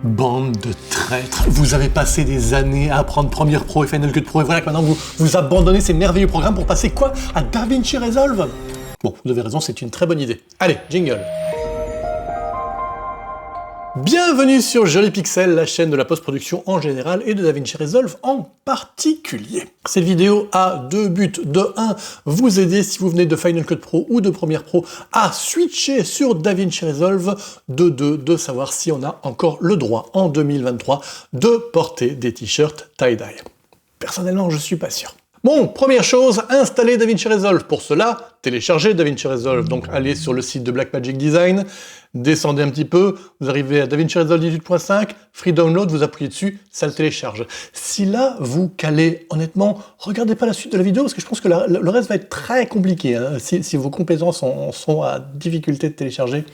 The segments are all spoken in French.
Bande de traîtres, vous avez passé des années à apprendre Premiere Pro et Final Cut Pro et voilà que maintenant vous abandonnez ces merveilleux programmes pour passer quoi? À DaVinci Resolve? Bon, vous avez raison, c'est une très bonne idée. Allez, jingle. Bienvenue sur Joli Pixel, la chaîne de la post-production en général et de DaVinci Resolve en particulier. Cette vidéo a deux buts. De 1, vous aider si vous venez de Final Cut Pro ou de Premiere Pro à switcher sur DaVinci Resolve. De 2, de savoir si on a encore le droit en 2023 de porter des t-shirts tie-dye. Personnellement, je suis pas sûr. Bon, première chose, installer DaVinci Resolve. Pour cela, téléchargez DaVinci Resolve. Donc allez sur le site de Blackmagic Design, descendez un petit peu, vous arrivez à DaVinci Resolve 18.5, Free Download, vous appuyez dessus, ça le télécharge. Si là, vous calez, honnêtement, regardez pas la suite de la vidéo, parce que je pense que le reste va être très compliqué. Hein. Si vos compétences sont à difficulté de télécharger,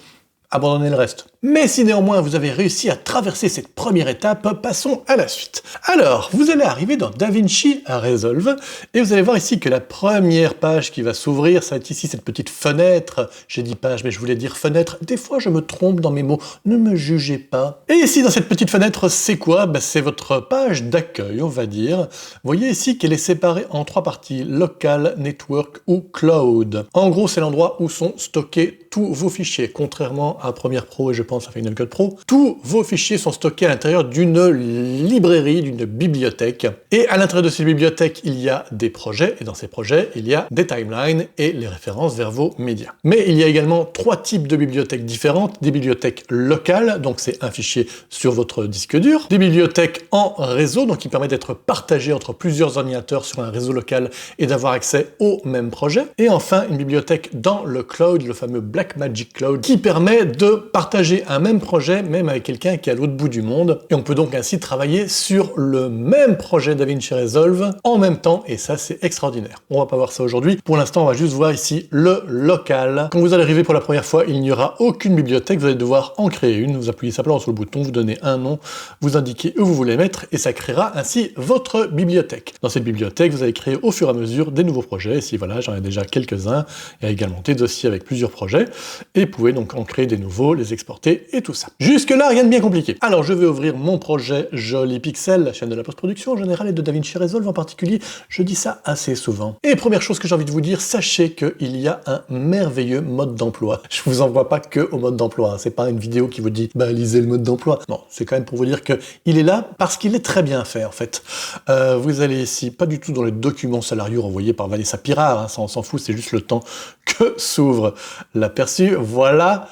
abandonnez le reste. Mais si néanmoins vous avez réussi à traverser cette première étape, passons à la suite. Alors, vous allez arriver dans DaVinci Resolve, et vous allez voir ici que la première page qui va s'ouvrir, ça va être ici cette petite fenêtre. J'ai dit page, mais je voulais dire fenêtre. Des fois, je me trompe dans mes mots, ne me jugez pas. Et ici, dans cette petite fenêtre, c'est quoi? C'est votre page d'accueil, on va dire. Vous voyez ici qu'elle est séparée en 3 parties, local, network ou cloud. En gros, c'est l'endroit où sont stockés tous vos fichiers, contrairement à Premiere Pro et je pense à Final Cut Pro. Tous vos fichiers sont stockés à l'intérieur d'une librairie, d'une bibliothèque. Et à l'intérieur de ces bibliothèques, il y a des projets, et dans ces projets, il y a des timelines et les références vers vos médias. Mais il y a également 3 types de bibliothèques différentes. Des bibliothèques locales, donc c'est un fichier sur votre disque dur. Des bibliothèques en réseau, donc qui permettent d'être partagées entre plusieurs ordinateurs sur un réseau local et d'avoir accès au même projet. Et enfin, une bibliothèque dans le cloud, le fameux Blackmagic Cloud, qui permet de partager un même projet, même avec quelqu'un qui est à l'autre bout du monde. Et on peut donc ainsi travailler sur le même projet DaVinci Resolve en même temps, et ça c'est extraordinaire. On va pas voir ça aujourd'hui. Pour l'instant, on va juste voir ici le local. Quand vous allez arriver pour la première fois, il n'y aura aucune bibliothèque, vous allez devoir en créer une. Vous appuyez simplement sur le bouton, vous donnez un nom, vous indiquez où vous voulez mettre, et ça créera ainsi votre bibliothèque. Dans cette bibliothèque, vous allez créer au fur et à mesure des nouveaux projets. Ici, voilà, j'en ai déjà quelques-uns. Il y a également des dossiers avec plusieurs projets, et vous pouvez donc en créer des nouveaux, les exporter et tout ça. Jusque-là, rien de bien compliqué. Alors, je vais ouvrir mon projet Joli Pixel, la chaîne de la post-production en général et de DaVinci Resolve en particulier. Je dis ça assez souvent. Et première chose que j'ai envie de vous dire, sachez qu'il y a un merveilleux mode d'emploi. Je vous envoie pas que au mode d'emploi. Hein. C'est pas une vidéo qui vous dit, bah, lisez le mode d'emploi. Non, c'est quand même pour vous dire que il est là parce qu'il est très bien fait, en fait. Vous allez ici, pas du tout dans les documents salariaux renvoyés par Vanessa Pirard, hein, ça on s'en fout, c'est juste le temps que s'ouvre l'aperçu. Voilà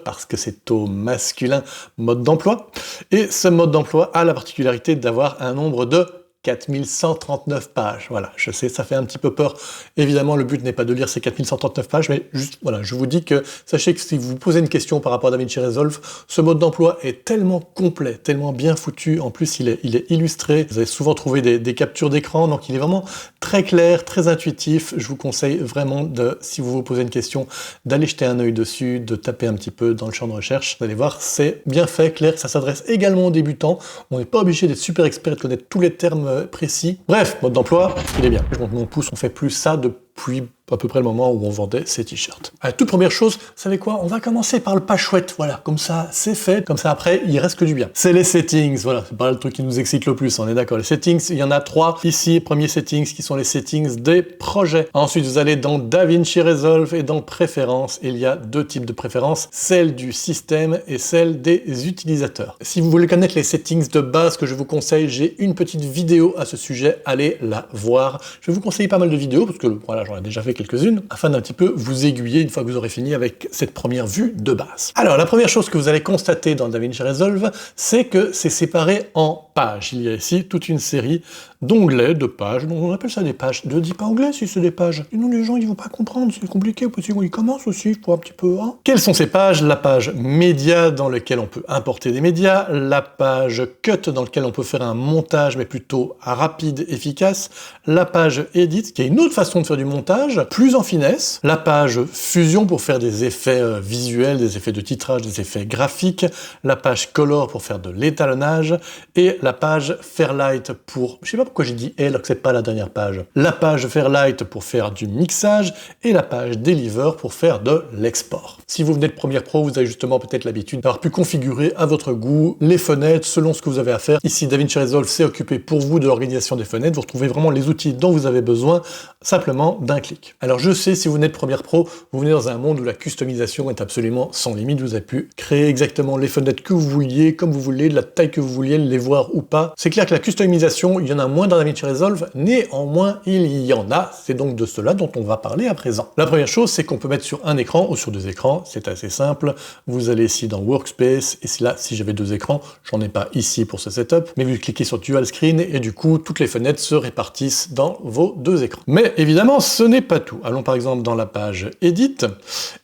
parce que c'est au masculin, mode d'emploi. Et ce mode d'emploi a la particularité d'avoir un nombre de 4139 pages. Voilà, je sais, ça fait un petit peu peur. Évidemment, le but n'est pas de lire ces 4139 pages, mais juste, voilà, je vous dis que, sachez que si vous vous posez une question par rapport à DaVinci Resolve, ce mode d'emploi est tellement complet, tellement bien foutu, en plus il est illustré, vous avez souvent trouvé des captures d'écran, donc il est vraiment très clair, très intuitif. Je vous conseille vraiment si vous vous posez une question, d'aller jeter un œil dessus, de taper un petit peu dans le champ de recherche. Vous allez voir, c'est bien fait, clair, ça s'adresse également aux débutants. On n'est pas obligé d'être super expert et de connaître tous les termes précis. Bref, mode d'emploi, il est bien. Je montre mon pouce, on fait plus ça depuis à peu près le moment où on vendait ces t-shirts. Toute première chose, vous savez quoi? On va commencer par le pas chouette, voilà, comme ça, c'est fait, comme ça après, il reste que du bien. C'est les settings, voilà, c'est pas le truc qui nous excite le plus, on est d'accord. Les settings, il y en a 3 ici, premier settings, qui sont les settings des projets. Ensuite, vous allez dans DaVinci Resolve et dans Préférences, il y a 2 types de préférences, celle du système et celle des utilisateurs. Si vous voulez connaître les settings de base que je vous conseille, j'ai une petite vidéo à ce sujet, allez la voir. Je vais vous conseiller pas mal de vidéos, parce que voilà, j'en ai déjà fait quelques-unes, afin d'un petit peu vous aiguiller une fois que vous aurez fini avec cette première vue de base. Alors, la première chose que vous allez constater dans DaVinci Resolve, c'est que c'est séparé en pages. Il y a ici toute une série d'onglets, de pages, donc on appelle ça des pages. Ne dis pas anglais si c'est des pages. Sinon les gens ils vont pas comprendre, c'est compliqué, parce qu'ils commencent aussi pour un petit peu. Hein. Quelles sont ces pages? La page média dans laquelle on peut importer des médias, la page cut dans laquelle on peut faire un montage mais plutôt rapide, efficace, la page edit qui est une autre façon de faire du montage, plus en finesse, la page fusion pour faire des effets visuels, des effets de titrage, des effets graphiques, la page color pour faire de l'étalonnage, et la page Fairlight pour... Je sais pas pourquoi j'ai dit elle alors que c'est pas la dernière page. La page Fairlight pour faire du mixage et la page Deliver pour faire de l'export. Si vous venez de Premiere Pro, vous avez justement peut-être l'habitude d'avoir pu configurer à votre goût les fenêtres selon ce que vous avez à faire. Ici, DaVinci Resolve s'est occupé pour vous de l'organisation des fenêtres. Vous retrouvez vraiment les outils dont vous avez besoin simplement d'un clic. Alors je sais, si vous venez de Premiere Pro, vous venez dans un monde où la customisation est absolument sans limite. Vous avez pu créer exactement les fenêtres que vous vouliez, comme vous voulez, de la taille que vous vouliez, les voir ou pas. C'est clair que la customisation, il y en a moins dans DaVinci Resolve, néanmoins il y en a. C'est donc de cela dont on va parler à présent. La première chose, c'est qu'on peut mettre sur un écran ou sur deux écrans, c'est assez simple. Vous allez ici dans Workspace, et là, si j'avais deux écrans, j'en ai pas ici pour ce setup, mais vous cliquez sur Dual Screen, et du coup, toutes les fenêtres se répartissent dans vos deux écrans. Mais évidemment, ce n'est pas tout. Allons par exemple dans la page Edit,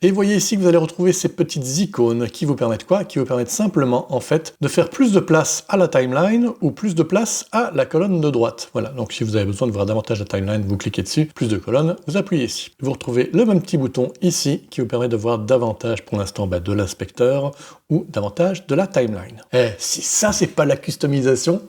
et voyez ici que vous allez retrouver ces petites icônes qui vous permettent quoi? Qui vous permettent simplement, en fait, de faire plus de place à la timeline ou plus de place à la colonne de droite. Voilà, donc si vous avez besoin de voir davantage la timeline, vous cliquez dessus, plus de colonnes, vous appuyez ici. Vous retrouvez le même petit bouton ici qui vous permet de voir davantage pour l'instant de l'inspecteur ou davantage de la timeline. Eh, si ça c'est pas la customisation,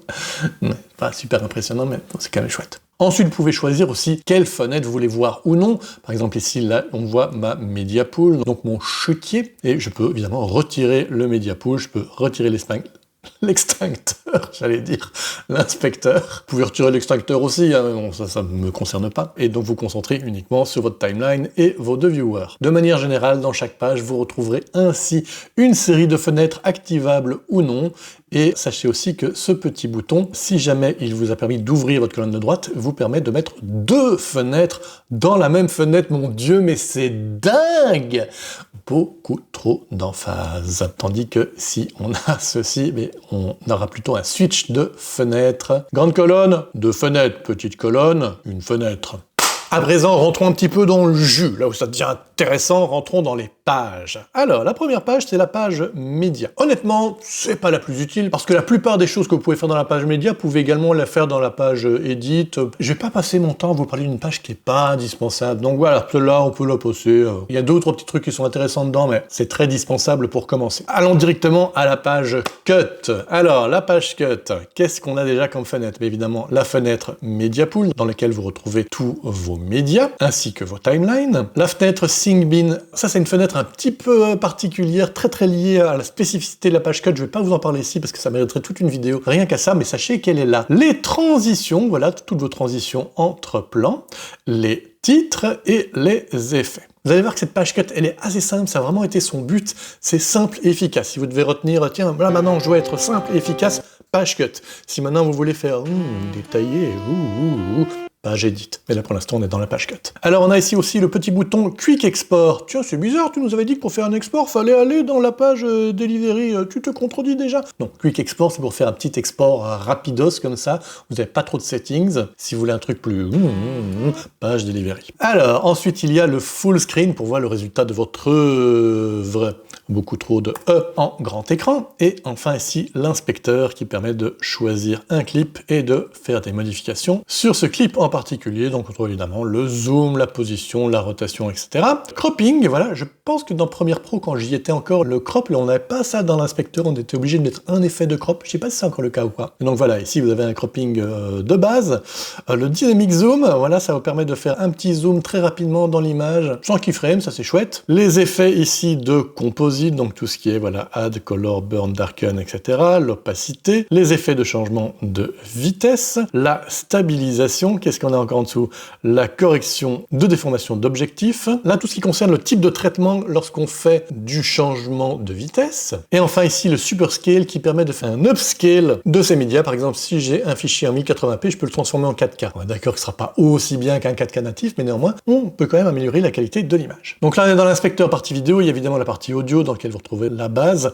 pas super impressionnant, mais c'est quand même chouette. Ensuite, vous pouvez choisir aussi quelle fenêtre vous voulez voir ou non. Par exemple, ici, là, on voit ma Media Pool, donc mon chutier, et je peux évidemment retirer le Media Pool, je peux retirer l'extincteur, j'allais dire, l'inspecteur. Vous pouvez retirer l'extincteur aussi, hein, bon, ça ne me concerne pas. Et donc vous concentrez uniquement sur votre timeline et vos deux viewers. De manière générale, dans chaque page, vous retrouverez ainsi une série de fenêtres activables ou non. Et sachez aussi que ce petit bouton, si jamais il vous a permis d'ouvrir votre colonne de droite, vous permet de mettre deux fenêtres dans la même fenêtre. Mon Dieu, mais c'est dingue! Beaucoup trop d'emphase. Tandis que si on a ceci, mais on aura plutôt un switch de fenêtres. Grande colonne, deux fenêtres, petite colonne, une fenêtre. À présent, rentrons un petit peu dans le jus, là où ça devient intéressant, rentrons dans les pages. Alors, la première page, c'est la page média. Honnêtement, c'est pas la plus utile, parce que la plupart des choses que vous pouvez faire dans la page média, vous pouvez également la faire dans la page edit. Je vais pas passer mon temps à vous parler d'une page qui est pas indispensable, donc voilà, celle-là, on peut la passer. Il y a deux ou trois petits trucs qui sont intéressants dedans, mais c'est très dispensable pour commencer. Allons directement à la page cut. Alors, la page cut, qu'est-ce qu'on a déjà comme fenêtre? Mais évidemment, la fenêtre Media Pool, dans laquelle vous retrouvez tous vos médias, ainsi que vos timelines. La fenêtre SyncBin, ça c'est une fenêtre un petit peu particulière, très liée à la spécificité de la page cut. Je vais pas vous en parler ici parce que ça mériterait toute une vidéo, rien qu'à ça, mais sachez qu'elle est là. Les transitions, voilà, toutes vos transitions entre plans, les titres et les effets. Vous allez voir que cette page cut, elle est assez simple, ça a vraiment été son but, c'est simple et efficace. Si vous devez retenir, tiens, là maintenant je dois être simple et efficace, page cut. Si maintenant vous voulez faire détaillé, page edit. Mais là pour l'instant on est dans la page cut. Alors on a ici aussi le petit bouton Quick Export. Tiens, c'est bizarre, tu nous avais dit que pour faire un export, fallait aller dans la page Delivery. Tu te contredis déjà? Non, Quick Export c'est pour faire un petit export rapidos comme ça. Vous n'avez pas trop de settings. Si vous voulez un truc plus page Delivery. Alors ensuite il y a le full screen pour voir le résultat de votre œuvre. Beaucoup trop de E en grand écran. Et enfin ici l'inspecteur qui permet de choisir un clip et de faire des modifications sur ce clip en particulier. Donc on trouve évidemment le zoom, la position, la rotation, etc. Cropping, voilà, je pense que dans Premiere Pro, quand j'y étais encore, le crop, on n'avait pas ça dans l'inspecteur, on était obligé de mettre un effet de crop. Je sais pas si c'est encore le cas ou pas. Et donc voilà, ici vous avez un cropping de base. Le dynamic zoom, voilà, ça vous permet de faire un petit zoom très rapidement dans l'image, sans keyframe, ça c'est chouette. Les effets ici de composite, donc tout ce qui est, voilà, add, color, burn, darken, etc. L'opacité, les effets de changement de vitesse, la stabilisation, qu'est-ce qu'on a encore en dessous? La correction de déformation d'objectif. Là, tout ce qui concerne le type de traitement lorsqu'on fait du changement de vitesse. Et enfin ici, le super scale qui permet de faire un upscale de ces médias. Par exemple, si j'ai un fichier en 1080p, je peux le transformer en 4K. Ouais, d'accord que ce sera pas aussi bien qu'un 4K natif, mais néanmoins, on peut quand même améliorer la qualité de l'image. Donc là, on est dans l'inspecteur partie vidéo, il y a évidemment la partie audio dans laquelle vous retrouvez la base.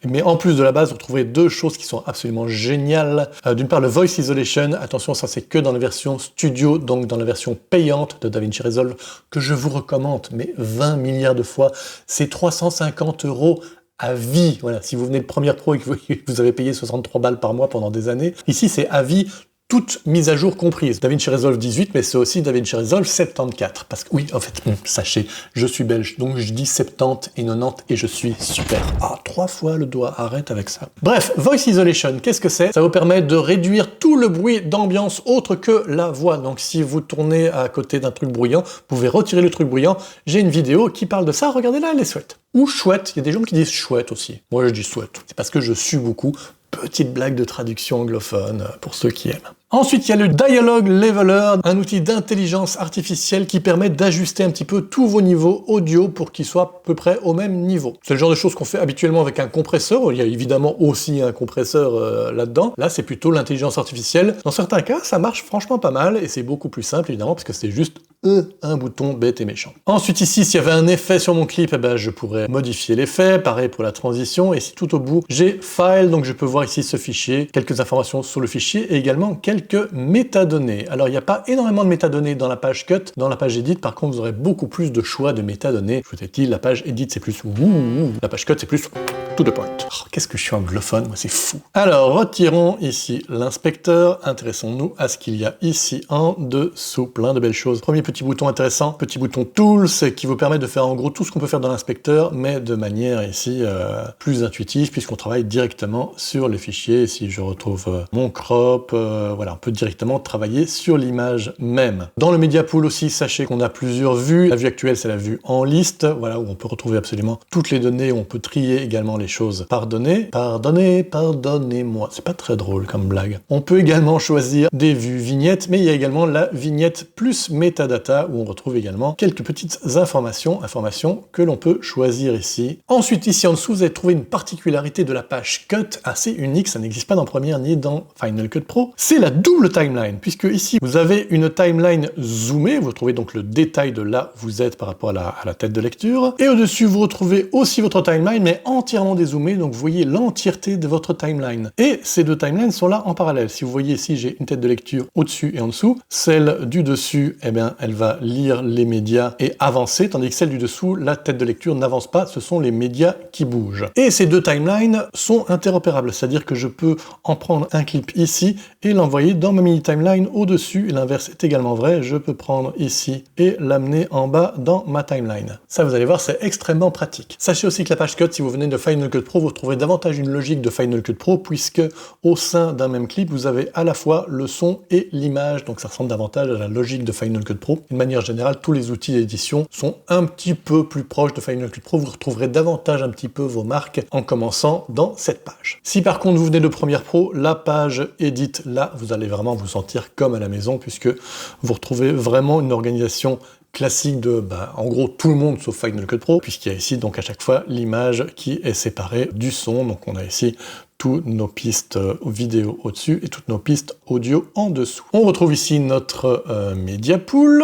Mais en plus de la base, vous retrouvez deux choses qui sont absolument géniales. D'une part, le Voice Isolation. Attention, ça c'est que dans la version studio, donc dans la version payante de DaVinci Resolve, que je vous recommande, mais 20 milliards de fois. C'est 350 € à vie. Voilà, si vous venez de Premiere Pro et que vous avez payé 63 balles par mois pendant des années, ici c'est à vie toutes mises à jour comprises. DaVinci Resolve 18, mais c'est aussi DaVinci Resolve 74. Parce que oui, en fait, sachez, je suis belge, donc je dis 70 et 90 et je suis super. Ah, 3 fois le doigt, arrête avec ça. Bref, Voice Isolation, qu'est-ce que c'est? Ça vous permet de réduire tout le bruit d'ambiance autre que la voix. Donc si vous tournez à côté d'un truc bruyant, vous pouvez retirer le truc bruyant. J'ai une vidéo qui parle de ça, regardez là, elle est chouette. Ou chouette, il y a des gens qui disent chouette aussi. Moi je dis chouette, c'est parce que je sue beaucoup. Petite blague de traduction anglophone pour ceux qui aiment. Ensuite, il y a le Dialogue Leveler, un outil d'intelligence artificielle qui permet d'ajuster un petit peu tous vos niveaux audio pour qu'ils soient à peu près au même niveau. C'est le genre de choses qu'on fait habituellement avec un compresseur. Il y a évidemment aussi un compresseur là-dedans. Là, c'est plutôt l'intelligence artificielle. Dans certains cas, ça marche franchement pas mal et c'est beaucoup plus simple évidemment parce que c'est juste un bouton bête et méchant. Ensuite ici, s'il y avait un effet sur mon clip, eh ben, je pourrais modifier l'effet. Pareil pour la transition. Et ici, tout au bout, j'ai File, donc je peux voir ici ce fichier, quelques informations sur le fichier et également quelques métadonnées. Alors, il n'y a pas énormément de métadonnées dans la page Cut. Dans la page Edit, par contre, vous aurez beaucoup plus de choix de métadonnées. Je vous ai dit, la page Edit, c'est plus la page Cut, c'est plus to the point. Oh, qu'est-ce que je suis anglophone, moi, c'est fou. Alors, retirons ici l'inspecteur. Intéressons-nous à ce qu'il y a ici en dessous. Plein de belles choses. Premier petit bouton intéressant, petit bouton Tools, qui vous permet de faire en gros tout ce qu'on peut faire dans l'inspecteur, mais de manière ici plus intuitive, puisqu'on travaille directement sur les fichiers. Si je retrouve mon crop, voilà, on peut directement travailler sur l'image même. Dans le Media Pool aussi, sachez qu'on a plusieurs vues. La vue actuelle, c'est la vue en liste, voilà, où on peut retrouver absolument toutes les données, où on peut trier également les choses par données. Pardonnez-moi, c'est pas très drôle comme blague. On peut également choisir des vues vignettes, mais il y a également la vignette plus metadata, où on retrouve également quelques petites informations que l'on peut choisir ici. Ensuite, ici en dessous, vous allez trouver une particularité de la page Cut assez unique, ça n'existe pas dans Premiere ni dans Final Cut Pro, c'est la double timeline, puisque ici, vous avez une timeline zoomée, vous retrouvez donc le détail de là où vous êtes par rapport à la tête de lecture, et au-dessus, vous retrouvez aussi votre timeline, mais entièrement dézoomée, donc vous voyez l'entièreté de votre timeline. Et ces deux timelines sont là en parallèle. Si vous voyez ici, j'ai une tête de lecture au-dessus et en dessous, celle du dessus, eh bien, elle va lire les médias et avancer, tandis que celle du dessous, la tête de lecture n'avance pas, ce sont les médias qui bougent. Et ces deux timelines sont interopérables, c'est-à-dire que je peux en prendre un clip ici et l'envoyer dans ma mini timeline au-dessus, et l'inverse est également vrai, je peux prendre ici et l'amener en bas dans ma timeline. Ça, vous allez voir, c'est extrêmement pratique. Sachez aussi que la page Cut, si vous venez de Final Cut Pro, vous retrouverez davantage une logique de Final Cut Pro, puisque au sein d'un même clip, vous avez à la fois le son et l'image, donc ça ressemble davantage à la logique de Final Cut Pro. De manière générale, tous les outils d'édition sont un petit peu plus proches de Final Cut Pro, vous retrouverez davantage un petit peu vos marques en commençant dans cette page. Si par contre vous venez de Premiere Pro, la page Edit, là, vous allez vraiment vous sentir comme à la maison, puisque vous retrouvez vraiment une organisation classique de, en gros, tout le monde sauf Final Cut Pro, puisqu'il y a ici donc à chaque fois l'image qui est séparée du son. Donc on a ici toutes nos pistes vidéo au-dessus et toutes nos pistes audio en dessous. On retrouve ici notre Media Pool,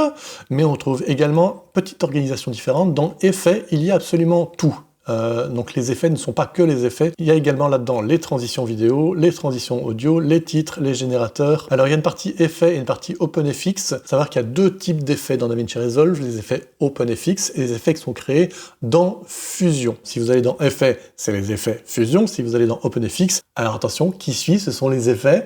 mais on retrouve également petite organisation différente. Dans Effets, il y a absolument tout. Donc les effets ne sont pas que les effets, il y a également là-dedans les transitions vidéo, les transitions audio, les titres, les générateurs. Alors il y a une partie effets et une partie OpenFX, savoir qu'il y a deux types d'effets dans DaVinci Resolve, les effets OpenFX et les effets qui sont créés dans Fusion. Si vous allez dans Effets, c'est les effets Fusion, si vous allez dans OpenFX, alors attention, qui suit, ce sont les effets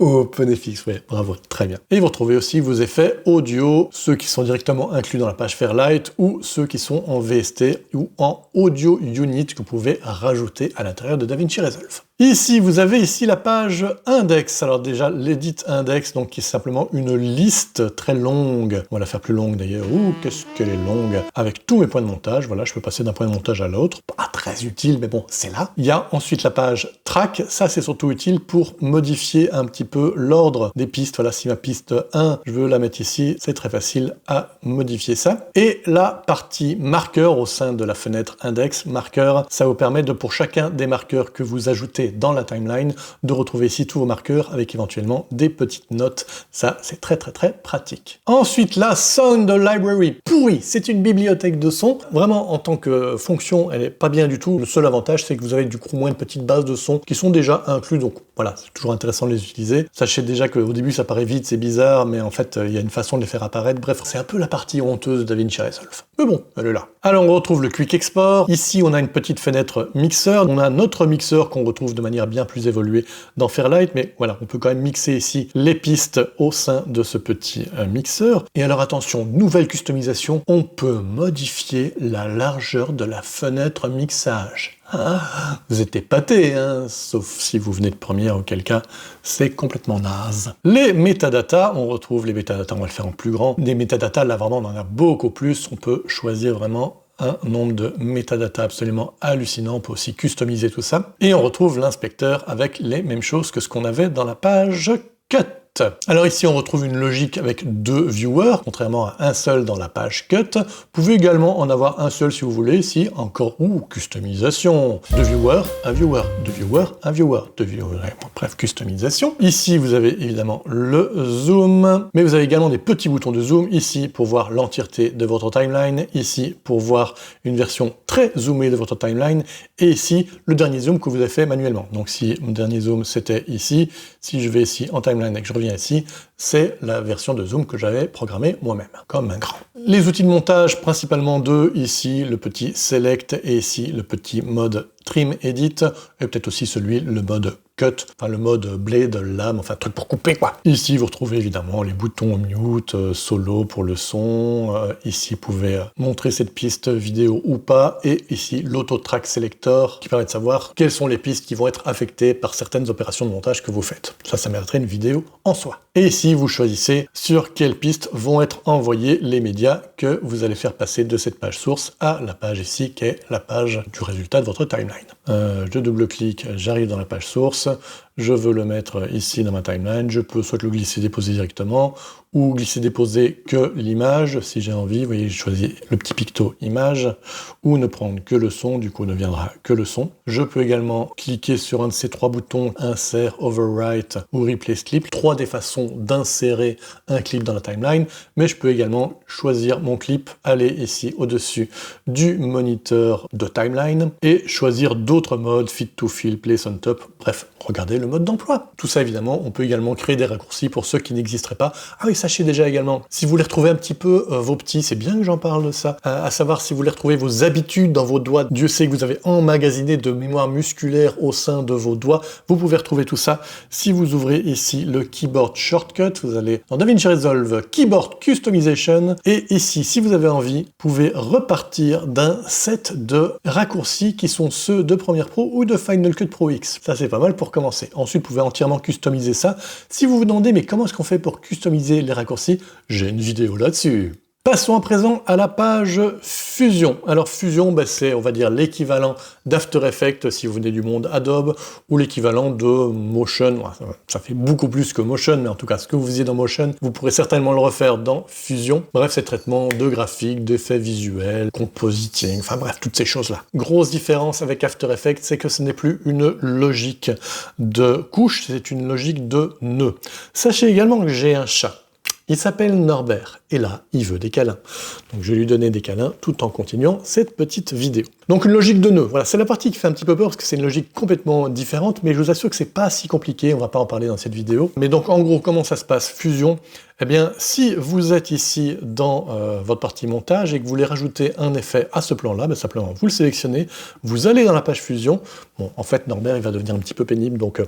OpenFX, ouais, bravo, très bien. Et vous retrouvez aussi vos effets audio, ceux qui sont directement inclus dans la page Fairlight ou ceux qui sont en VST ou en Audio Unit que vous pouvez rajouter à l'intérieur de DaVinci Resolve. Ici, vous avez ici la page index. Alors déjà, l'edit index, donc qui est simplement une liste très longue. On va la faire plus longue d'ailleurs. Ouh, qu'est-ce qu'elle est longue. Avec tous mes points de montage. Voilà, je peux passer d'un point de montage à l'autre. Pas très utile, mais bon, c'est là. Il y a ensuite la page track. Ça, c'est surtout utile pour modifier un petit peu l'ordre des pistes. Voilà, si ma piste 1, je veux la mettre ici, c'est très facile à modifier ça. Et la partie marqueur au sein de la fenêtre index, marqueur, ça vous permet de, pour chacun des marqueurs que vous ajoutez dans la timeline, de retrouver ici tous vos marqueurs avec éventuellement des petites notes. Ça, c'est très pratique. Ensuite, la Sound Library pourrie. C'est une bibliothèque de son. Vraiment, en tant que fonction, elle est pas bien du tout. Le seul avantage, c'est que vous avez du coup moins de petites bases de sons qui sont déjà inclus. Donc voilà, c'est toujours intéressant de les utiliser. customiser. Sachez déjà qu'au début ça paraît vite, c'est bizarre, mais en fait il y a une façon de les faire apparaître. Bref, c'est un peu la partie honteuse de DaVinci Resolve. Mais bon, elle est là. Alors on retrouve le Quick Export. Ici on a une petite fenêtre mixeur. On a notre mixeur qu'on retrouve de manière bien plus évoluée dans Fairlight, mais voilà, on peut quand même mixer ici les pistes au sein de ce petit mixeur. Et alors attention, nouvelle customisation, on peut modifier la largeur de la fenêtre mixage. Ah, vous êtes épatés, hein, sauf si vous venez de première, auquel cas c'est complètement naze. Les métadatas, on retrouve les métadatas, on va le faire en plus grand. Des métadatas, là vraiment on en a beaucoup plus, on peut choisir vraiment un nombre de métadatas absolument hallucinant, on peut aussi customiser tout ça. Et on retrouve l'inspecteur avec les mêmes choses que ce qu'on avait dans la page Cut. Alors ici on retrouve une logique avec deux viewers, contrairement à un seul dans la page Cut. Vous pouvez également en avoir un seul si vous voulez, ici encore, customisation. Deux viewers, un viewer, deux viewers, un viewer, deux viewers, bref, customisation. Ici vous avez évidemment le zoom, mais vous avez également des petits boutons de zoom, ici pour voir l'entièreté de votre timeline, ici pour voir une version très zoomée de votre timeline, et ici le dernier zoom que vous avez fait manuellement. Donc si mon dernier zoom c'était ici, si je vais ici en timeline et que je reviens ici, c'est la version de zoom que j'avais programmée moi-même, comme un grand. Les outils de montage, principalement deux, ici le petit Select et ici le petit mode Trim Edit, et peut-être aussi le mode Cut, enfin le mode Blade, lame, enfin truc pour couper quoi. Ici vous retrouvez évidemment les boutons Mute, Solo pour le son, ici vous pouvez montrer cette piste vidéo ou pas, et ici l'Auto Track Selector qui permet de savoir quelles sont les pistes qui vont être affectées par certaines opérations de montage que vous faites. Ça mériterait une vidéo en soi. Et ici vous choisissez sur quelles pistes vont être envoyés les médias que vous allez faire passer de cette page source à la page ici qui est la page du résultat de votre timeline. Je double-clique, j'arrive dans la page source, je veux le mettre ici dans ma timeline, je peux soit le glisser-déposer directement, ou glisser-déposer que l'image, si j'ai envie, vous voyez, je choisis le petit picto image, ou ne prendre que le son, du coup ne viendra que le son. Je peux également cliquer sur un de ces trois boutons, insert, overwrite ou replace clip, trois des façons d'insérer un clip dans la timeline, mais je peux également choisir mon clip, aller ici au-dessus du moniteur de timeline, et choisir d'autres modes, fit to fill, place on top, bref, regardez le mode d'emploi. Tout ça évidemment, on peut également créer des raccourcis pour ceux qui n'existeraient pas. Ah oui, sachez déjà également, si vous voulez retrouver un petit peu vos petits, c'est bien que j'en parle de ça, à savoir si vous voulez retrouver vos habitudes dans vos doigts, Dieu sait que vous avez emmagasiné de mémoire musculaire au sein de vos doigts, vous pouvez retrouver tout ça si vous ouvrez ici le Keyboard Shortcut, vous allez dans DaVinci Resolve, Keyboard Customization, et ici, si vous avez envie, vous pouvez repartir d'un set de raccourcis qui sont ceux de Premiere Pro ou de Final Cut Pro X. Ça c'est pas mal pour commencer. Ensuite, vous pouvez entièrement customiser ça. Si vous vous demandez, mais comment est-ce qu'on fait pour customiser les raccourcis? J'ai une vidéo là-dessus. Passons à présent à la page Fusion. Alors Fusion, c'est, on va dire, l'équivalent d'After Effects si vous venez du monde Adobe, ou l'équivalent de Motion. Ça fait beaucoup plus que Motion, mais en tout cas, ce que vous faisiez dans Motion, vous pourrez certainement le refaire dans Fusion. Bref, c'est traitement de graphiques, d'effets visuels, compositing, enfin bref, toutes ces choses-là. Grosse différence avec After Effects, c'est que ce n'est plus une logique de couches, c'est une logique de nœuds. Sachez également que j'ai un chat. Il s'appelle Norbert, et là, il veut des câlins. Donc je vais lui donner des câlins tout en continuant cette petite vidéo. Donc une logique de nœud, voilà, c'est la partie qui fait un petit peu peur parce que c'est une logique complètement différente, mais je vous assure que c'est pas si compliqué, on va pas en parler dans cette vidéo. Mais donc en gros, comment ça se passe? Fusion, eh bien, si vous êtes ici dans votre partie montage et que vous voulez rajouter un effet à ce plan-là, simplement vous le sélectionnez, vous allez dans la page Fusion. Bon, en fait, Norbert, il va devenir un petit peu pénible, donc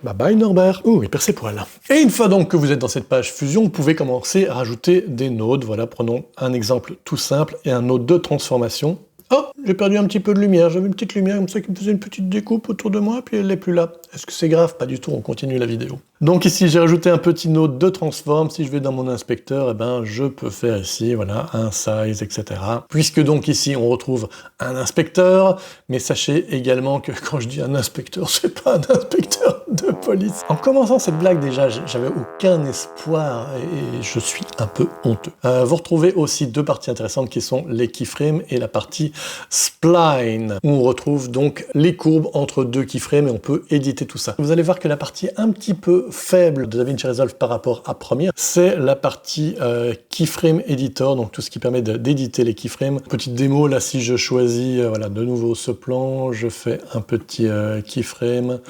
bye bye Norbert. Oh, il perd ses poils. Et une fois donc que vous êtes dans cette page Fusion, vous pouvez commencer à rajouter des nodes. Voilà, prenons un exemple tout simple et un node de transformation. Oh, j'ai perdu un petit peu de lumière. J'avais une petite lumière comme ça qui me faisait une petite découpe autour de moi, puis elle n'est plus là. Est-ce que c'est grave? Pas du tout, on continue la vidéo. Donc ici, j'ai rajouté un petit node de transform. Si je vais dans mon inspecteur, eh ben, je peux faire ici, voilà, un size, etc. Puisque donc ici, on retrouve un inspecteur, mais sachez également que quand je dis un inspecteur, c'est pas un inspecteur de police. En commençant cette blague, déjà, j'avais aucun espoir et je suis un peu honteux. Vous retrouvez aussi deux parties intéressantes qui sont les keyframes et la partie spline, où on retrouve donc les courbes entre deux keyframes et on peut éditer tout ça. Vous allez voir que la partie un petit peu faible de DaVinci Resolve par rapport à Premiere, c'est la partie keyframe editor, donc tout ce qui permet d'éditer les keyframes. Petite démo, là, si je choisis, voilà, de nouveau ce plan, je fais un petit keyframe,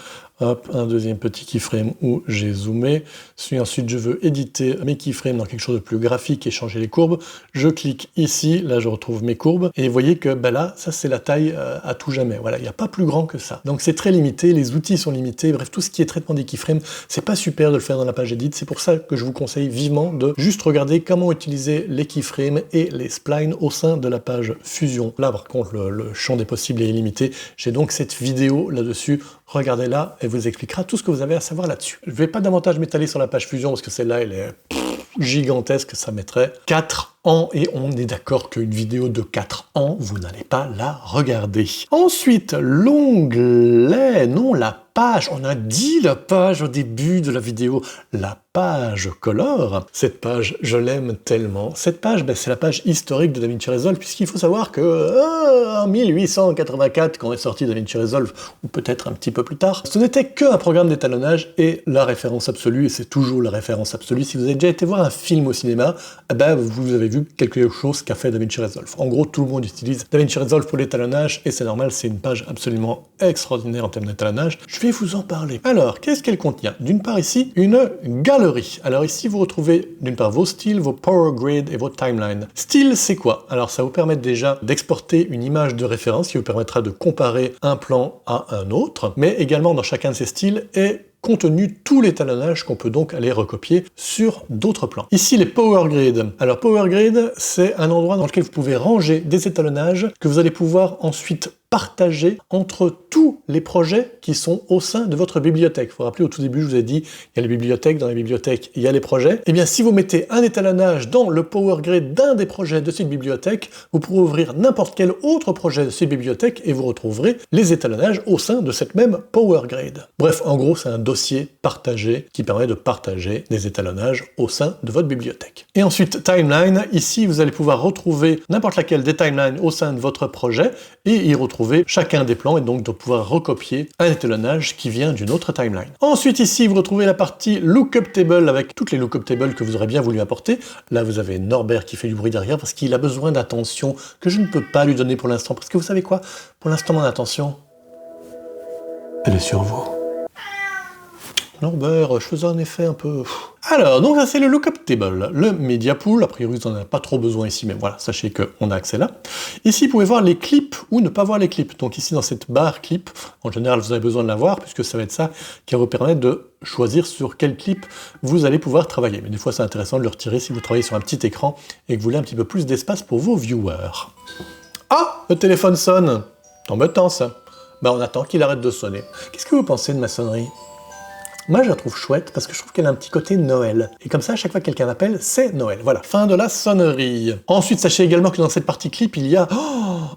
Hop, un deuxième petit keyframe où j'ai zoomé. Si ensuite je veux éditer mes keyframes dans quelque chose de plus graphique et changer les courbes, je clique ici, là je retrouve mes courbes, et vous voyez que ben là, ça c'est la taille à tout jamais. Voilà, il n'y a pas plus grand que ça. Donc c'est très limité, les outils sont limités, bref, tout ce qui est traitement des keyframes, c'est pas super de le faire dans la page Edit, c'est pour ça que je vous conseille vivement de juste regarder comment utiliser les keyframes et les splines au sein de la page Fusion. Là par contre, le champ des possibles est illimité. J'ai donc cette vidéo là-dessus, regardez-la, elle vous expliquera tout ce que vous avez à savoir là-dessus. Je ne vais pas davantage m'étaler sur la page Fusion, parce que celle-là, elle est gigantesque, ça mettrait 4 ans, et on est d'accord qu'une vidéo de 4 ans, vous n'allez pas la regarder. Ensuite, l'onglet, non, la page, on a dit la page au début de la vidéo, la page color. Cette page, je l'aime tellement. Cette page, ben, c'est la page historique de DaVinci Resolve, puisqu'il faut savoir que en 1884, quand est sorti DaVinci Resolve, ou peut-être un petit peu plus tard, ce n'était qu'un programme d'étalonnage et la référence absolue, et c'est toujours la référence absolue. Si vous avez déjà été voir un film au cinéma, eh ben, vous avez vu quelque chose qu'a fait DaVinci Resolve. En gros, tout le monde utilise DaVinci Resolve pour l'étalonnage, et c'est normal, c'est une page absolument extraordinaire en termes d'étalonnage. Je vais vous en parler. Alors, qu'est-ce qu'elle contient? D'une part ici, une galerie. Alors ici, vous retrouvez d'une part vos styles, vos power grid et vos timelines. Style, c'est quoi? Alors ça vous permet déjà d'exporter une image de référence qui vous permettra de comparer un plan à un autre, mais également dans chacun de ces styles est contenu tout l'étalonnage qu'on peut donc aller recopier sur d'autres plans. Ici, les Power Grid. Alors, Power Grid, c'est un endroit dans lequel vous pouvez ranger des étalonnages que vous allez pouvoir ensuite partager entre tous les projets qui sont au sein de votre bibliothèque. Il faut rappeler, au tout début, je vous ai dit, il y a les bibliothèques, dans les bibliothèques, il y a les projets. Eh bien, si vous mettez un étalonnage dans le Power Grid d'un des projets de cette bibliothèque, vous pourrez ouvrir n'importe quel autre projet de cette bibliothèque et vous retrouverez les étalonnages au sein de cette même Power Grid. Bref, en gros, c'est un dossier partagé qui permet de partager des étalonnages au sein de votre bibliothèque. Et ensuite, Timeline. Ici, vous allez pouvoir retrouver n'importe laquelle des timelines au sein de votre projet et y retrouver chacun des plans et donc de pouvoir recopier un étalonnage qui vient d'une autre timeline. Ensuite ici vous retrouvez la partie Lookup Table avec toutes les Lookup Tables que vous aurez bien voulu apporter. Là vous avez Norbert qui fait du bruit derrière parce qu'il a besoin d'attention que je ne peux pas lui donner pour l'instant parce que vous savez quoi? Pour l'instant mon attention, elle est sur vous. Norbert, je faisais un effet un peu... Alors, donc ça c'est le Lookup Table. Le Media Pool, a priori vous n'en avez pas trop besoin ici, mais voilà, sachez qu'on a accès là. Ici, vous pouvez voir les clips ou ne pas voir les clips. Donc ici, dans cette barre clip, en général, vous avez besoin de la voir, puisque ça va être ça qui va vous permettre de choisir sur quel clip vous allez pouvoir travailler. Mais des fois, c'est intéressant de le retirer si vous travaillez sur un petit écran et que vous voulez un petit peu plus d'espace pour vos viewers. Ah, le téléphone sonne. C'est embêtant ça. Ben, on attend qu'il arrête de sonner. Qu'est-ce que vous pensez de ma sonnerie? Moi, je la trouve chouette parce que je trouve qu'elle a un petit côté Noël. Et comme ça, à chaque fois que quelqu'un appelle, c'est Noël. Voilà, fin de la sonnerie. Ensuite, sachez également que dans cette partie clip, il y a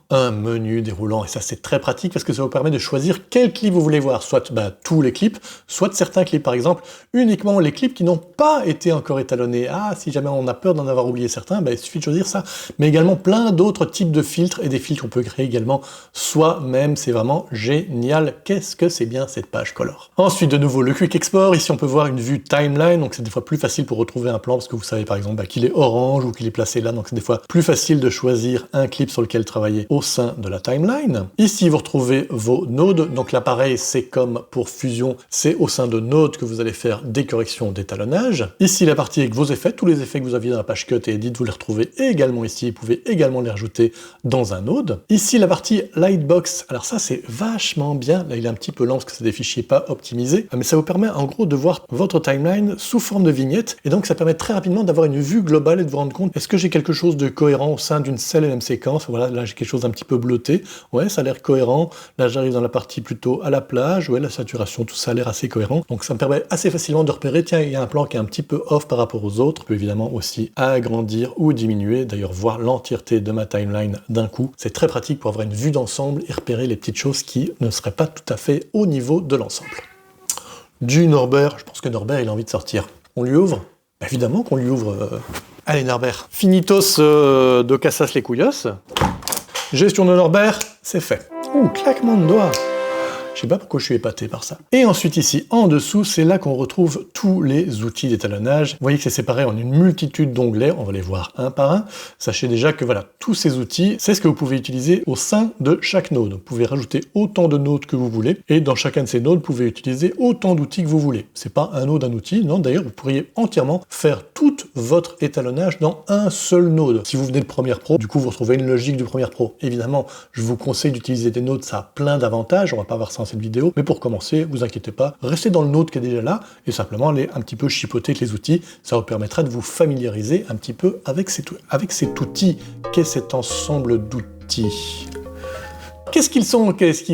un menu déroulant. Et ça, c'est très pratique parce que ça vous permet de choisir quel clip vous voulez voir. Soit tous les clips, soit certains clips. Par exemple, uniquement les clips qui n'ont pas été encore étalonnés. Ah, si jamais on a peur d'en avoir oublié certains, il suffit de choisir ça. Mais également plein d'autres types de filtres et des filtres qu'on peut créer également soi-même. C'est vraiment génial. Qu'est-ce que c'est bien cette page color. Ensuite, de nouveau, le Quick Export. Ici, on peut voir une vue timeline, donc c'est des fois plus facile pour retrouver un plan, parce que vous savez par exemple qu'il est orange ou qu'il est placé là, donc c'est des fois plus facile de choisir un clip sur lequel travailler au sein de la timeline. Ici, vous retrouvez vos nodes, donc là pareil, c'est comme pour Fusion, c'est au sein de nodes que vous allez faire des corrections d'étalonnage. Ici, la partie avec vos effets, tous les effets que vous aviez dans la page Cut et Edit, vous les retrouvez également ici, vous pouvez également les rajouter dans un node. Ici, la partie Lightbox, alors ça c'est vachement bien, là il est un petit peu lent parce que c'est des fichiers pas optimisés, mais ça vous permet en gros de voir votre timeline sous forme de vignette, et donc ça permet très rapidement d'avoir une vue globale et de vous rendre compte, est-ce que j'ai quelque chose de cohérent au sein d'une seule et même séquence? Voilà, là j'ai quelque chose d'un petit peu bleuté, ouais, ça a l'air cohérent, là j'arrive dans la partie plutôt à la plage, ouais, la saturation, tout ça a l'air assez cohérent, donc ça me permet assez facilement de repérer, tiens, il y a un plan qui est un petit peu off par rapport aux autres, je peux évidemment aussi agrandir ou diminuer, d'ailleurs voir l'entièreté de ma timeline d'un coup, c'est très pratique pour avoir une vue d'ensemble et repérer les petites choses qui ne seraient pas tout à fait au niveau de l'ensemble. Du Norbert, je pense que Norbert il a envie de sortir. On lui ouvre? Évidemment qu'on lui ouvre. Allez Norbert, finitos de cassas les couillos. Gestion de Norbert, c'est fait. Ouh, claquement de doigts. Je sais pas pourquoi je suis épaté par ça. Et ensuite ici, en dessous, c'est là qu'on retrouve tous les outils d'étalonnage. Vous voyez que c'est séparé en une multitude d'onglets, on va les voir un par un. Sachez déjà que voilà, tous ces outils, c'est ce que vous pouvez utiliser au sein de chaque node. Vous pouvez rajouter autant de nodes que vous voulez, et dans chacun de ces nodes, vous pouvez utiliser autant d'outils que vous voulez. C'est pas un node, un outil, non, d'ailleurs, vous pourriez entièrement faire tout votre étalonnage dans un seul node. Si vous venez de Premiere Pro, du coup, vous retrouvez une logique du Premiere Pro. Évidemment, je vous conseille d'utiliser des nodes, ça a plein d'avantages, on va pas voir ça dans cette vidéo, mais pour commencer, vous inquiétez pas, restez dans le node qui est déjà là, et simplement aller un petit peu chipoter avec les outils, ça vous permettra de vous familiariser un petit peu avec cet outil. Qu'est cet ensemble d'outils? Qu'est-ce qu'ils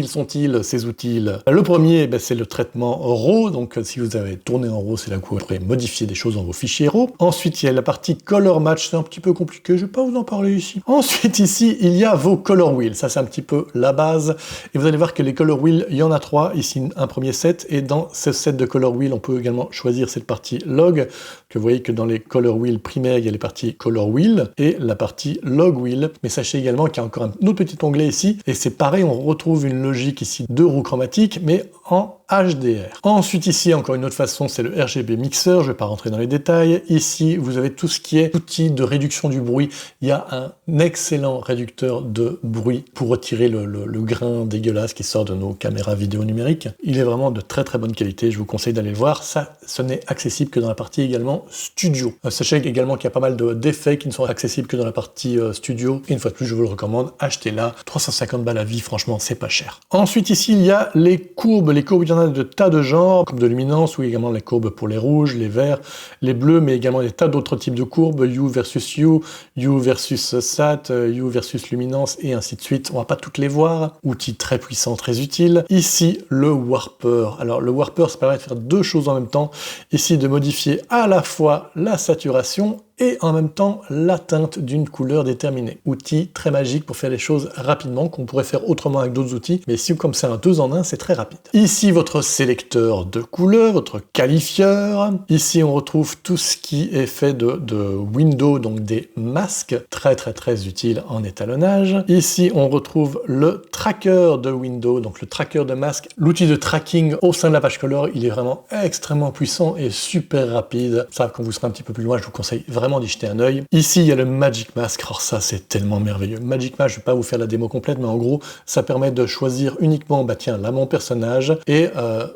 sont-ils, ces outils? Le premier, c'est le traitement RAW, donc si vous avez tourné en RAW, c'est là que vous pourrez modifier des choses dans vos fichiers RAW. Ensuite, il y a la partie Color Match, c'est un petit peu compliqué, je vais pas vous en parler ici. Ensuite, ici, il y a vos Color Wheels, ça c'est un petit peu la base, et vous allez voir que les Color Wheels, il y en a 3, ici un premier set, et dans ce set de Color Wheels, on peut également choisir cette partie Log, que vous voyez que dans les Color Wheels primaires, il y a les parties Color Wheel, et la partie Log Wheel, mais sachez également qu'il y a encore un autre petit onglet ici, et c'est pareil, on retrouve une logique ici de roue chromatique, mais en HDR. Ensuite ici, encore une autre façon, c'est le RGB Mixer, je ne vais pas rentrer dans les détails. Ici, vous avez tout ce qui est outil de réduction du bruit. Il y a un excellent réducteur de bruit pour retirer le grain dégueulasse qui sort de nos caméras vidéo numériques. Il est vraiment de très très bonne qualité, je vous conseille d'aller le voir. Ça, ce n'est accessible que dans la partie également Studio. Sachez également qu'il y a pas mal d'effets qui ne sont accessibles que dans la partie Studio. Et une fois de plus, je vous le recommande, achetez-la. 350 balles à vie, franchement, c'est pas cher. Ensuite ici, il y a les courbes. Les courbes, il y en a de tas de genres, courbes de luminance, ou également les courbes pour les rouges, les verts, les bleus, mais également des tas d'autres types de courbes, U versus U, U versus Sat, U versus luminance, et ainsi de suite. On va pas toutes les voir. Outil très puissant, très utile. Ici, le Warper. Alors, le Warper, ça permet de faire deux choses en même temps. Ici, de modifier à la fois la saturation et en même temps la teinte d'une couleur déterminée. Outil très magique pour faire les choses rapidement, qu'on pourrait faire autrement avec d'autres outils, mais ici, comme c'est un 2 en 1, c'est très rapide. Ici, votre sélecteur de couleurs, votre qualifieur. Ici, on retrouve tout ce qui est fait de window, donc des masques, très très très utiles en étalonnage. Ici, on retrouve le tracker de window, donc le tracker de masque. L'outil de tracking au sein de la page color, il est vraiment extrêmement puissant et super rapide. Ça, quand vous serez un petit peu plus loin, je vous conseille vraiment d'y jeter un œil. Ici, il y a le Magic Mask. Alors ça, c'est tellement merveilleux. Magic Mask, je vais pas vous faire la démo complète, mais en gros, ça permet de choisir uniquement, tiens, là, mon personnage, et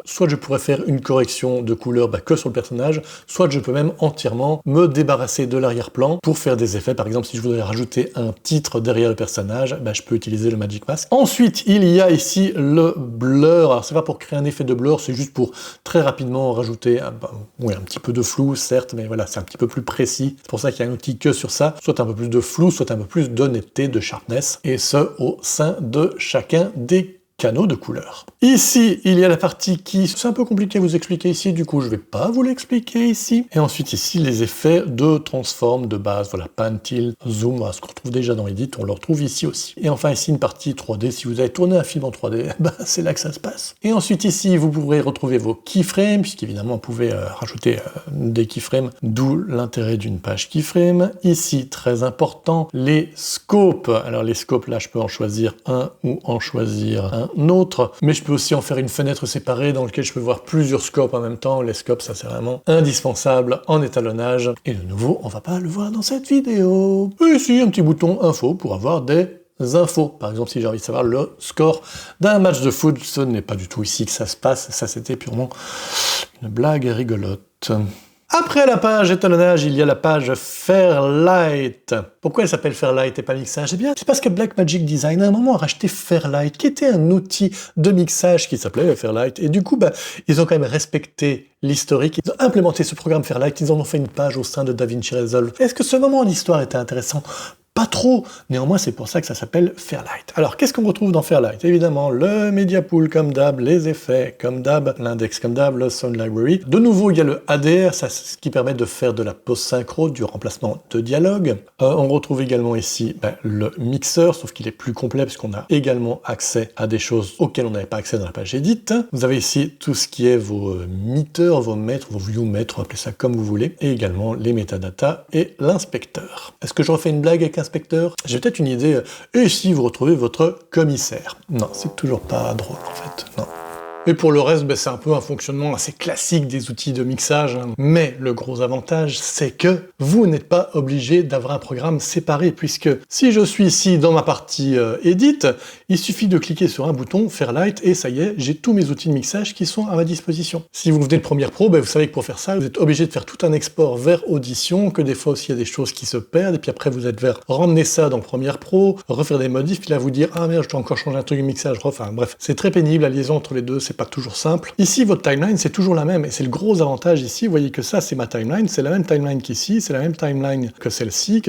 soit je pourrais faire une correction de couleur que sur le personnage, soit je peux même entièrement me débarrasser de l'arrière-plan pour faire des effets. Par exemple, si je voudrais rajouter un titre derrière le personnage, je peux utiliser le Magic Mask. Ensuite, il y a ici le blur. Alors, c'est pas pour créer un effet de blur, c'est juste pour très rapidement rajouter un petit peu de flou, certes, mais voilà, c'est un petit peu plus précis. C'est pour ça qu'il y a un outil que sur ça, soit un peu plus de flou, soit un peu plus d'honnêteté, de sharpness, et ce, au sein de chacun des canaux de couleurs. Ici, il y a la partie qui, c'est un peu compliqué à vous expliquer ici, du coup je vais pas vous l'expliquer ici. Et ensuite ici, les effets de transform de base, voilà, pan, tilt, zoom, voilà, ce qu'on retrouve déjà dans Edit, on le retrouve ici aussi. Et enfin ici, une partie 3D, si vous avez tourné un film en 3D, c'est là que ça se passe. Et ensuite ici, vous pourrez retrouver vos keyframes, puisqu'évidemment, vous pouvez rajouter des keyframes, d'où l'intérêt d'une page keyframe. Ici, très important, les scopes. Alors les scopes, là, je peux en choisir un ou en choisir un autre, mais je peux aussi en faire une fenêtre séparée dans laquelle je peux voir plusieurs scopes en même temps. Les scopes, ça c'est vraiment indispensable en étalonnage. Et de nouveau, on va pas le voir dans cette vidéo. Et ici, un petit bouton info pour avoir des infos. Par exemple, si j'ai envie de savoir le score d'un match de foot, ce n'est pas du tout ici que ça se passe. Ça, c'était purement une blague rigolote. Après la page étalonnage, il y a la page Fairlight. Pourquoi elle s'appelle Fairlight et pas mixage? Eh bien, c'est parce que Blackmagic Design, à un moment, a racheté Fairlight, qui était un outil de mixage qui s'appelait Fairlight. Et du coup, ils ont quand même respecté l'historique. Ils ont implémenté ce programme Fairlight, ils en ont fait une page au sein de DaVinci Resolve. Est-ce que ce moment de l'histoire était intéressant? Pas trop, néanmoins c'est pour ça que ça s'appelle Fairlight. Alors qu'est-ce qu'on retrouve dans Fairlight? Évidemment le Media Pool comme d'hab, les effets comme d'hab, l'index comme d'hab, le Sound Library. De nouveau il y a le ADR, ça c'est ce qui permet de faire de la post-synchro, du remplacement de dialogue. On retrouve également ici le mixeur, sauf qu'il est plus complet puisqu'on a également accès à des choses auxquelles on n'avait pas accès dans la page Edit. Vous avez ici tout ce qui est vos metters, vos mètres, vos viewmètres, appelez ça comme vous voulez, et également les métadatas et l'inspecteur. Est-ce que je refais une blague avec inspecteur? J'ai peut-être une idée. Et ici, vous retrouvez votre commissaire. Non, c'est toujours pas drôle, en fait. Non. Et pour le reste, c'est un peu un fonctionnement assez classique des outils de mixage, hein. Mais le gros avantage, c'est que vous n'êtes pas obligé d'avoir un programme séparé, puisque si je suis ici dans ma partie Edit, il suffit de cliquer sur un bouton, faire Light, et ça y est, j'ai tous mes outils de mixage qui sont à ma disposition. Si vous venez de Premiere Pro, vous savez que pour faire ça, vous êtes obligé de faire tout un export vers Audition, que des fois aussi il y a des choses qui se perdent, et puis après vous êtes vers ramener ça dans Premiere Pro, refaire des modifs, puis là vous dire ah merde, je dois encore changer un truc de mixage, enfin bref, c'est très pénible, la liaison entre les deux, c'est pas toujours simple. Ici, votre timeline, c'est toujours la même, et c'est le gros avantage ici, vous voyez que ça, c'est ma timeline, c'est la même timeline qu'ici, c'est la même timeline que celle-ci,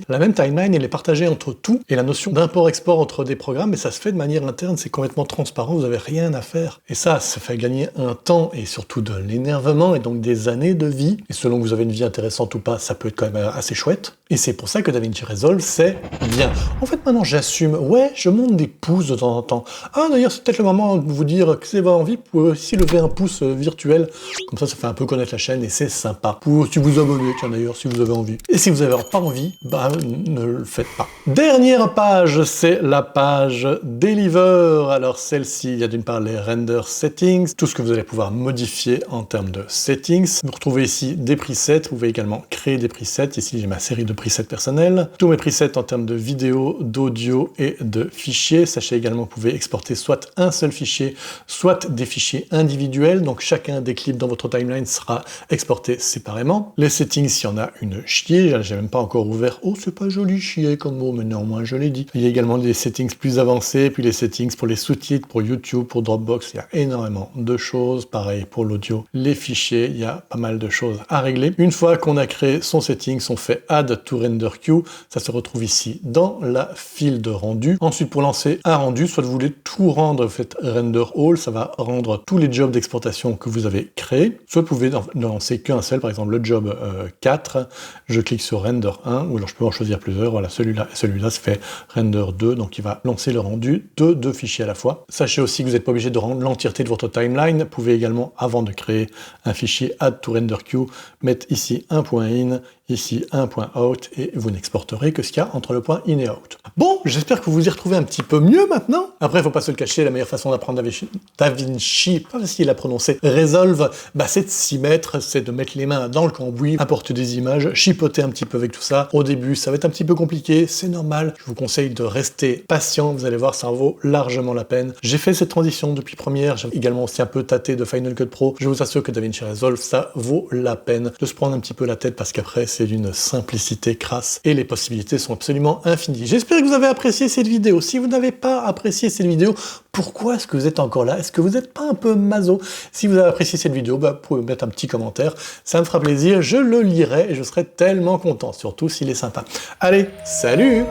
la même timeline, elle est partagée entre tout, et la notion d'import-export entre des programmes, mais ça se fait de manière interne, c'est complètement transparent, vous avez rien à faire. Et ça fait gagner un temps, et surtout de l'énervement, et donc des années de vie, et selon que vous avez une vie intéressante ou pas, ça peut être quand même assez chouette. Et c'est pour ça que DaVinci Resolve, c'est bien. En fait, maintenant, j'assume, ouais, je monte des pouces de temps en temps. Ah, d'ailleurs, c'est peut-être le moment de vous dire que si vous avez envie, vous pouvez aussi lever un pouce virtuel, comme ça fait un peu connaître la chaîne, et c'est sympa. Pour si vous abonnez, tiens d'ailleurs, si vous avez envie. Et si vous n'avez pas envie, ne le faites pas. Dernière page, c'est la page Deliver. Alors celle-ci, il y a d'une part les render settings, tout ce que vous allez pouvoir modifier en termes de settings. Vous retrouvez ici des presets, vous pouvez également créer des presets. Ici, j'ai ma série de presets personnels. Tous mes presets en termes de vidéo, d'audio et de fichiers. Sachez également que vous pouvez exporter soit un seul fichier, soit des fichiers individuels. Donc chacun des clips dans votre timeline sera exporté séparément. Les settings, il y en a une chier, j'ai même pas encore ouvert. Oh, c'est pas joli chier comme mot, mais néanmoins je l'ai dit. Il y a également des settings plus avancés, puis les settings pour les sous-titres, pour YouTube, pour Dropbox, il y a énormément de choses. Pareil pour l'audio, les fichiers, il y a pas mal de choses à régler. Une fois qu'on a créé son settings, on fait Add to Render Queue, ça se retrouve ici dans la file de rendu. Ensuite, pour lancer un rendu, soit vous voulez tout rendre, vous faites Render All, ça va rendre tous les jobs d'exportation que vous avez créés, soit vous pouvez ne lancer qu'un seul, par exemple le job 4, je clique sur Render 1, ou alors je peux en choisir plusieurs, voilà, celui-là et celui-là, ça fait Render 2, donc il va lancer le rendu de deux fichiers à la fois. Sachez aussi que vous n'êtes pas obligé de rendre l'entièreté de votre timeline, vous pouvez également, avant de créer un fichier Add to Render Queue, mettre ici un point in, ici un point out, et vous n'exporterez que ce qu'il y a entre le point in et out. Bon, j'espère que vous vous y retrouvez un petit peu mieux maintenant. Après, il faut pas se le cacher, la meilleure façon d'apprendre DaVinci, pas facile à prononcer, Resolve, c'est de s'y mettre, c'est de mettre les mains dans le cambouis, importer des images, chipoter un petit peu avec tout ça. Au début, ça va être un petit peu compliqué, c'est normal. Je vous conseille de rester patient, vous allez voir, ça en vaut largement la peine. J'ai fait cette transition depuis Premiere, j'ai également aussi un peu tâté de Final Cut Pro. Je vous assure que DaVinci Resolve, ça vaut la peine de se prendre un petit peu la tête parce qu'après, c'est d'une simplicité crasse et les possibilités sont absolument infinies. J'espère que vous avez apprécié cette vidéo. Si vous n'avez pas apprécié cette vidéo, pourquoi est-ce que vous êtes encore là? Est-ce que vous n'êtes pas un peu maso? Si vous avez apprécié cette vidéo, vous pouvez mettre un petit commentaire, ça me fera plaisir, je le lirai et je serai tellement content, surtout s'il est sympa. Allez, salut!